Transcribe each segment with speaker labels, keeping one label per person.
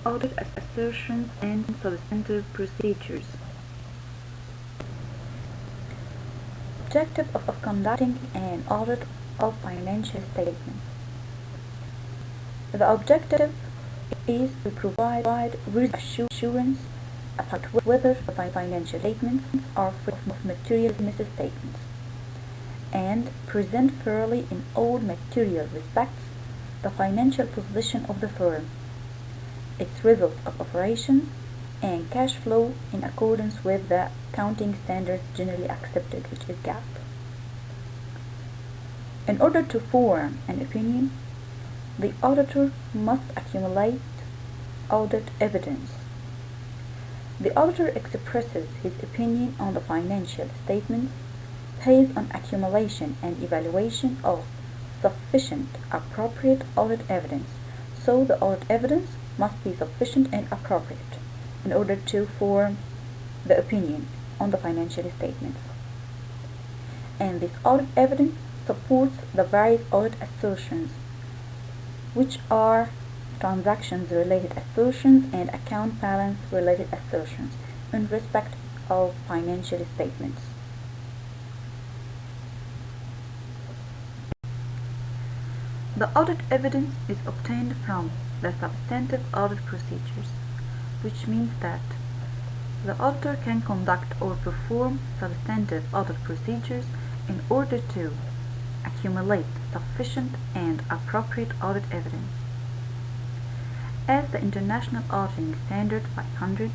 Speaker 1: Audit assertions and substantive procedures. Objective of conducting an audit of financial statements. The objective is to provide assurance about whether the financial statements are free of material misstatements and present fairly in all material respects the financial position of the firm, its results of operations, and cash flow in accordance with the accounting standards generally accepted, which is GAAP. In order to form an opinion, the auditor must accumulate audit evidence. The auditor expresses his opinion on the financial statements based on accumulation and evaluation of sufficient appropriate audit evidence. So the audit evidence must be sufficient and appropriate in order to form the opinion on the financial statements. And this audit evidence supports the various audit assertions, which are transactions related assertions and account balance related assertions in respect of financial statements. The audit evidence is obtained from the substantive audit procedures, which means that the auditor can conduct or perform substantive audit procedures in order to accumulate sufficient and appropriate audit evidence. As the International Auditing Standard 500,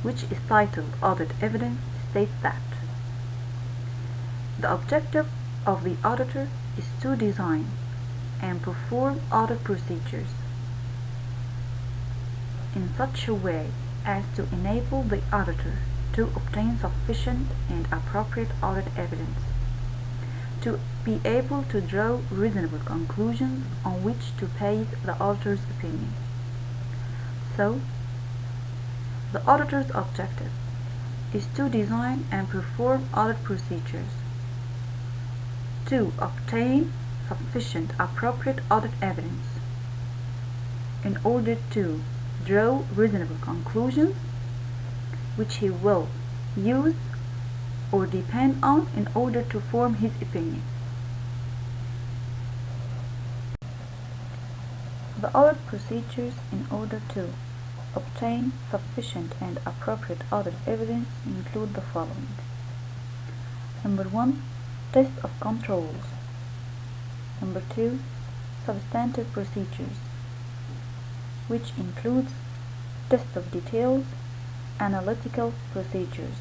Speaker 1: which is titled Audit Evidence, states that the objective of the auditor is to design and perform audit procedures in such a way as to enable the auditor to obtain sufficient and appropriate audit evidence, to be able to draw reasonable conclusions on which to base the auditor's opinion. So, the auditor's objective is to design and perform audit procedures to obtain sufficient appropriate audit evidence in order to draw reasonable conclusions which he will use or depend on in order to form his opinion. The audit procedures in order to obtain sufficient and appropriate audit evidence include the following. Number 1, test of controls. Number 2, substantive procedures, which includes test of details, analytical procedures.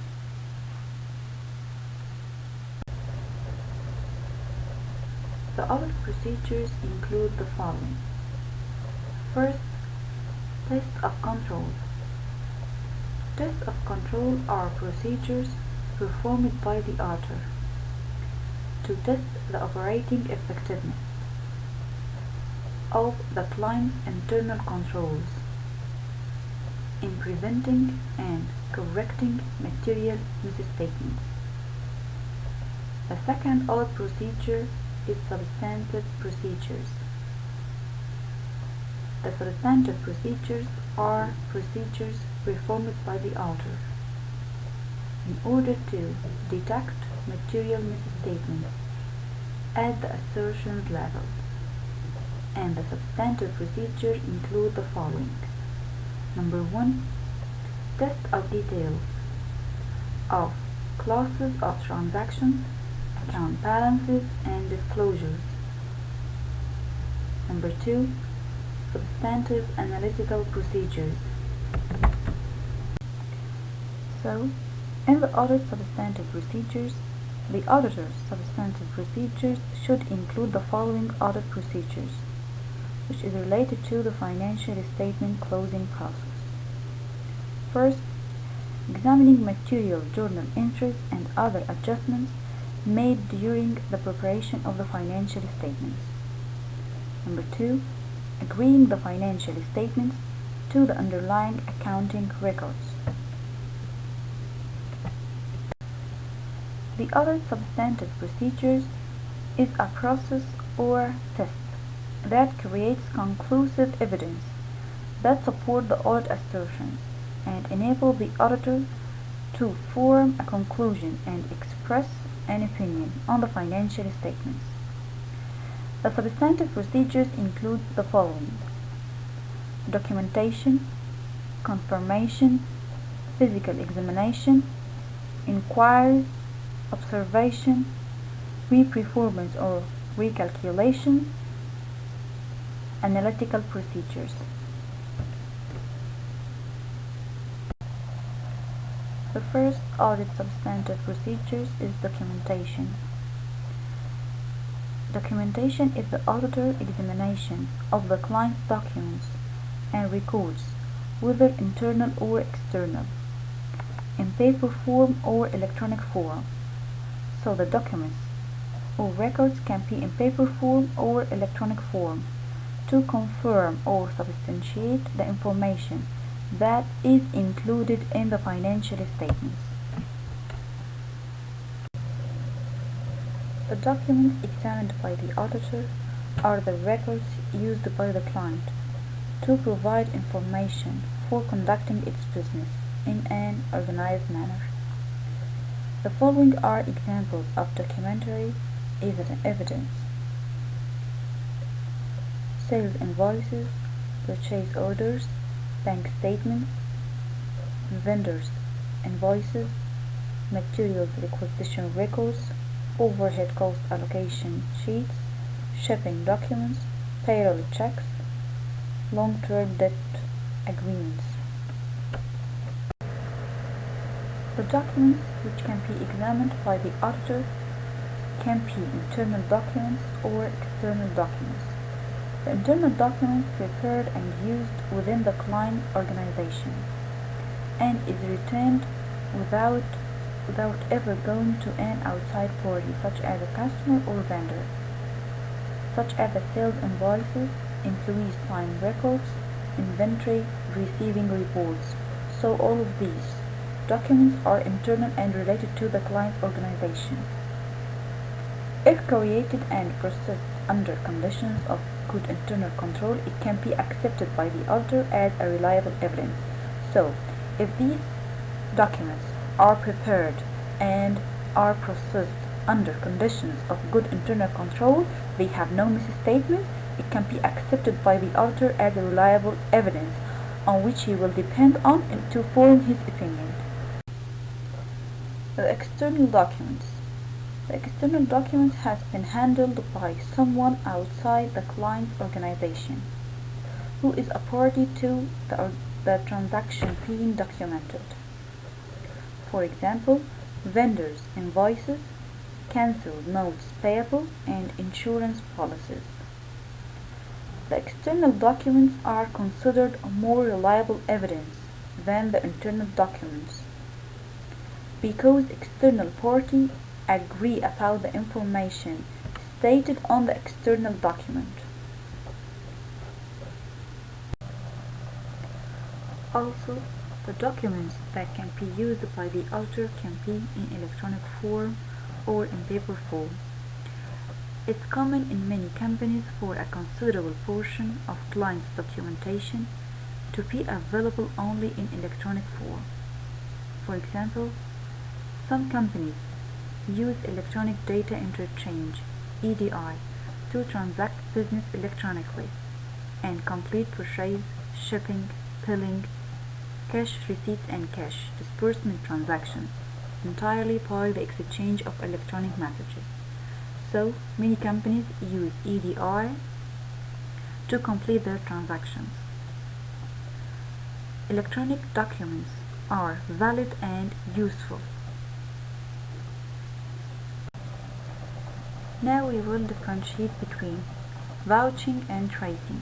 Speaker 1: The audit procedures include the following. First, test of control. Tests of control are procedures performed by the auditor to test the operating effectiveness of the client's internal controls in preventing and correcting material misstatements. The second audit procedure is substantive procedures. The substantive procedures are procedures performed by the auditor in order to detect material misstatements at the assertions level. And the substantive procedures include the following. Number 1, test of details of classes of transactions, account balances, and disclosures. Number 2, substantive analytical procedures. So, in the audit substantive procedures, the auditor's substantive procedures should include the following audit procedures, which is related to the financial statement closing process. First, examining material journal entries and other adjustments made during the preparation of the financial statements. Number 2, agreeing the financial statements to the underlying accounting records. The other substantive procedures is a process or test that creates conclusive evidence that support the audit assertions and enable the auditor to form a conclusion and express an opinion on the financial statements. The substantive procedures include the following: documentation, confirmation, physical examination, inquiries, observation, re-performance or recalculation, analytical procedures. The first audit substantive procedures is documentation. Documentation is the auditor examination of the client's documents and records, whether internal or external, in paper form or electronic form. So the documents or records can be in paper form or electronic form to confirm or substantiate the information that is included in the financial statements. The documents examined by the auditor are the records used by the client to provide information for conducting its business in an organized manner. The following are examples of documentary evidence: sales invoices, purchase orders, bank statements, vendors' invoices, materials requisition records, overhead cost allocation sheets, shipping documents, payroll checks, long-term debt agreements. The documents which can be examined by the auditor can be internal documents or external documents. The internal documents prepared and used within the client organization and is returned without ever going to an outside party such as a customer or vendor, such as the sales invoices, employees' time records, inventory receiving reports. So all of these documents are internal and related to the client organization. If created and processed under conditions of good internal control, it can be accepted by the auditor as a reliable evidence. So, if these documents are prepared and are processed under conditions of good internal control, they have no misstatements, it can be accepted by the auditor as a reliable evidence on which he will depend on to form his opinion. The external documents. The external documents has been handled by someone outside the client organization, who is a party to the transaction being documented. For example, vendors' invoices, cancelled notes payable, and insurance policies. The external documents are considered more reliable evidence than the internal documents because external parties agree about the information stated on the external document. Also, the documents that can be used by the auditor can be in electronic form or in paper form. It's common in many companies for a considerable portion of clients' documentation to be available only in electronic form. For example, some companies use electronic data interchange (EDI) to transact business electronically and complete purchase, shipping, billing, cash receipts and cash disbursement transactions entirely by the exchange of electronic messages. So, many companies use EDI to complete their transactions. Electronic documents are valid and useful. Now we will differentiate between vouching and tracing.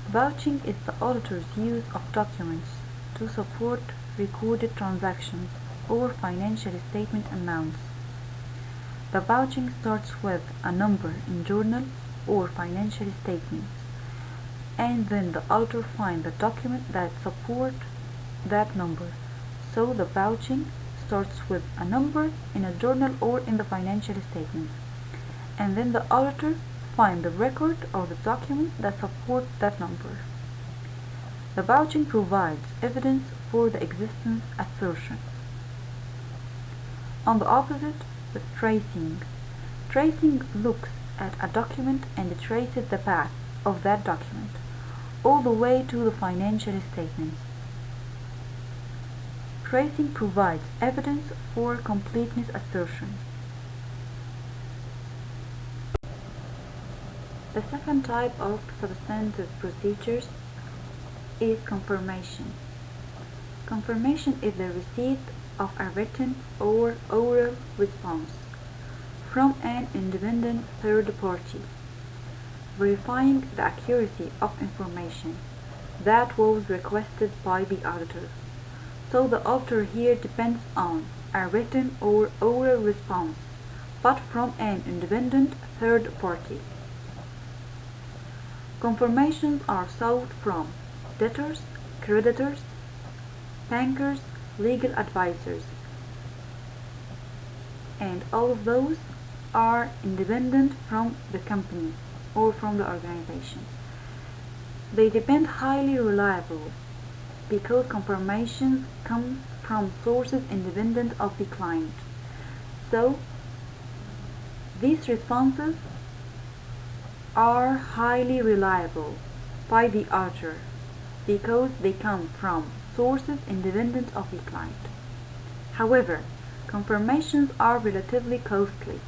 Speaker 1: Vouching is the auditor's use of documents to support recorded transactions or financial statement amounts. The vouching starts with a number in journal or financial statements, and then the auditor finds the document that supports that number. So the vouching starts with a number in a journal or in the financial statements, and then the auditor finds the record or the document that supports that number. The vouching provides evidence for the existence assertion. On the opposite, the tracing. Tracing looks at a document and traces the path of that document all the way to the financial statements. Tracing provides evidence for completeness assertion. The second type of substantive procedures is confirmation. Confirmation is the receipt of a written or oral response from an independent third party, verifying the accuracy of information that was requested by the auditor. So the auditor here depends on a written or oral response, but from an independent third party. Confirmations are sought from debtors, creditors, bankers, legal advisors, and all of those are independent from the company or from the organization. They depend highly reliable because confirmations come from sources independent of the client. So these responses are highly reliable by the auditor because they come from sources independent of the client. However, confirmations are relatively costly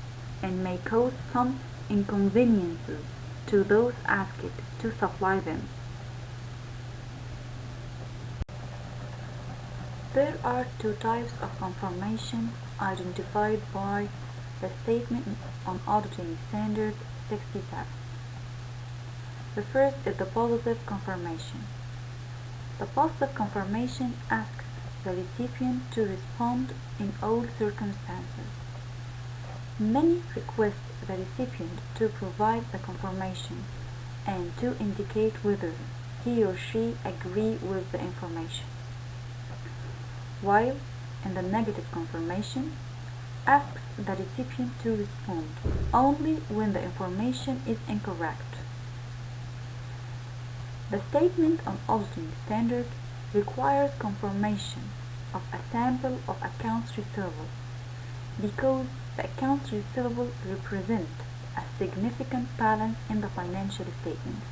Speaker 1: and may cause some inconveniences to those asked to supply them. There are two types of confirmation identified by the Statement on Auditing Standard 67. The first is the positive confirmation. The positive confirmation asks the recipient to respond in all circumstances. Many request the recipient to provide the confirmation and to indicate whether he or she agree with the information, while in the negative confirmation asks the recipient to respond only when the information is incorrect. The Statement on Auditing Standard requires confirmation of a sample of accounts receivable because the accounts receivable represent a significant balance in the financial statements,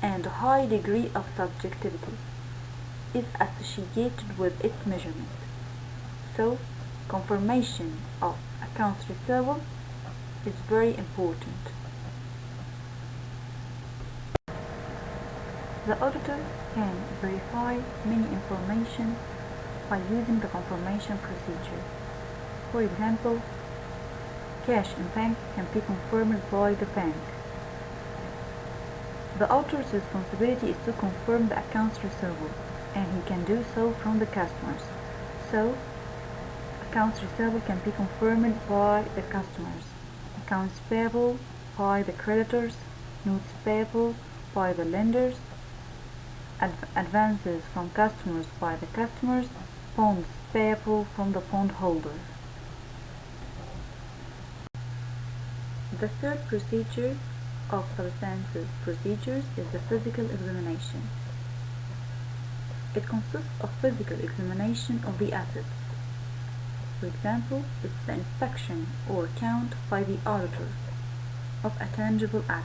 Speaker 1: and a high degree of subjectivity is associated with its measurement. So, confirmation of accounts receivable is very important. The auditor can verify many information by using the confirmation procedure. For example, cash in bank can be confirmed by the bank. The auditor's responsibility is to confirm the accounts receivable, and he can do so from the customers. So, accounts receivable can be confirmed by the customers, accounts payable by the creditors, notes payable by the lenders, advances from customers by the customers, bonds payable from the bondholder. The third procedure of substantive procedures is the physical examination. It consists of physical examination of the assets. For example, it's the inspection or count by the auditor of a tangible asset,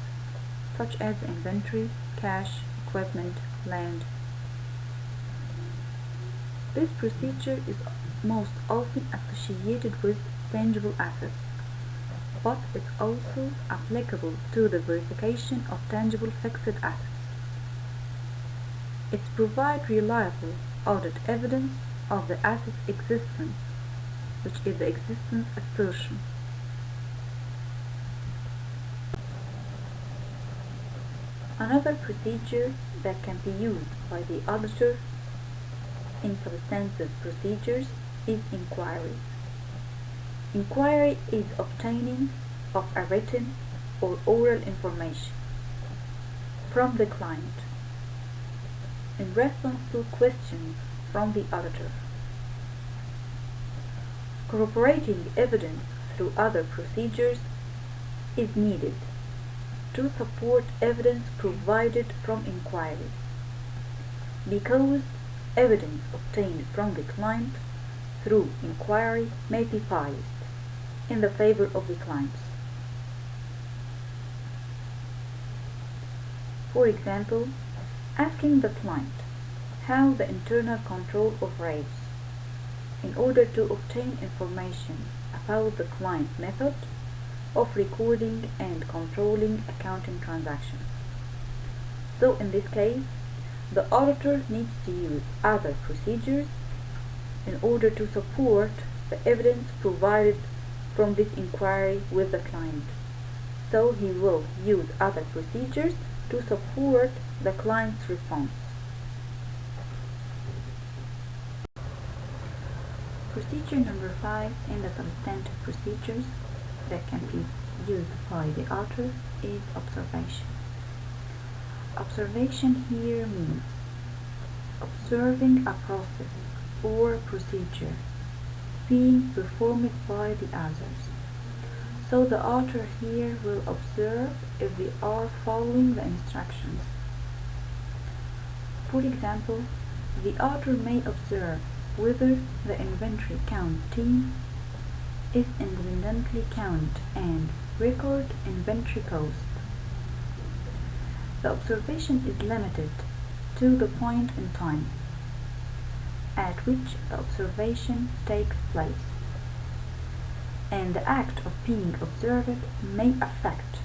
Speaker 1: such as inventory, cash, equipment, land. This procedure is most often associated with tangible assets, but it's also applicable to the verification of tangible fixed assets. It provides reliable audit evidence of the asset's existence, which is the existence assertion. Another procedure that can be used by the auditor in substantive procedures is inquiry. Inquiry is obtaining of a written or oral information from the client in response to questions from the auditor. Corroborating evidence through other procedures is needed to support evidence provided from inquiry. because evidence obtained from the client through inquiry may be biased in the favor of the clients. For example, asking the client how the internal control operates in order to obtain information about the client method of recording and controlling accounting transactions. So in this case, the auditor needs to use other procedures in order to support the evidence provided from this inquiry with the client. So he will use other procedures to support the client's response. Procedure number 5 in the substantive procedures that can be used by the author is observation. Observation here means observing a process or procedure being performed by the others. So the author here will observe if they are following the instructions. For example, the author may observe whether the inventory count team is independently count and record inventory cost. The observation is limited to the point in time at which the observation takes place, and the act of being observed may affect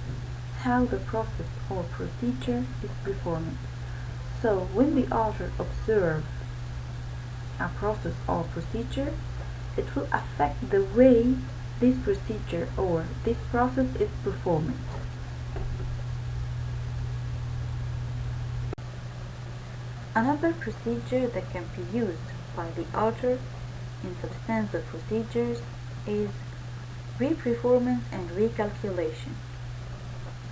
Speaker 1: how the process or procedure is performed. So when the author observes a process or procedure, it will affect the way this procedure or this process is performed. Another procedure that can be used by the author in substantive procedures is reperformance and recalculation.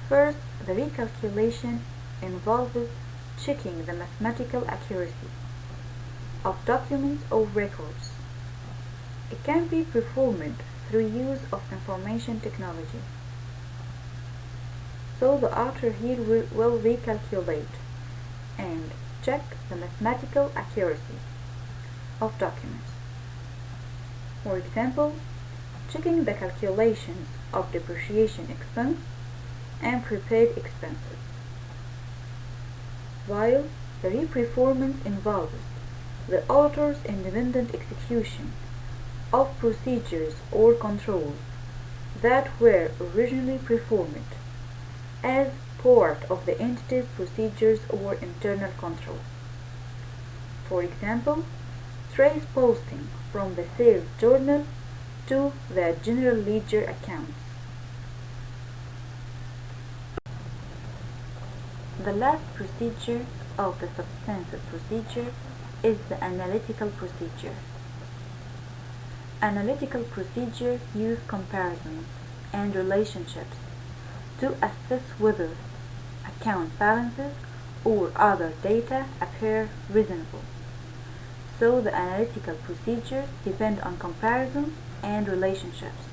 Speaker 1: First, the recalculation involves checking the mathematical accuracy of documents or records. It can be performed through use of information technology. So the author here will recalculate and check the mathematical accuracy of documents. For example, checking the calculations of depreciation expense and prepaid expenses, while the reperformance involves the author's independent execution of procedures or controls that were originally performed as part of the entity's procedures or internal controls. For example, trace posting from the sales journal to the general ledger accounts. The last procedure of the substantive procedure is the analytical procedure. Analytical procedures use comparisons and relationships to assess whether account balances or other data appear reasonable. So the analytical procedures depend on comparisons and relationships.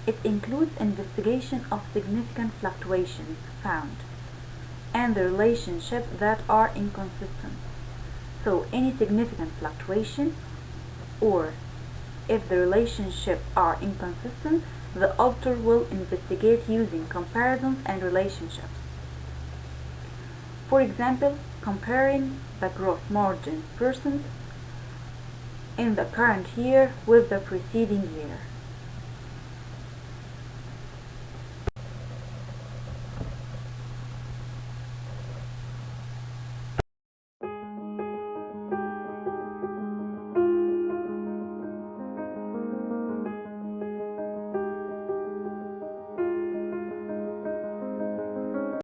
Speaker 1: It includes investigation of significant fluctuations found and the relationships that are inconsistent. So any significant fluctuation, or if the relationships are inconsistent, the author will investigate using comparisons and relationships. For example, comparing the gross margin % in the current year with the preceding year.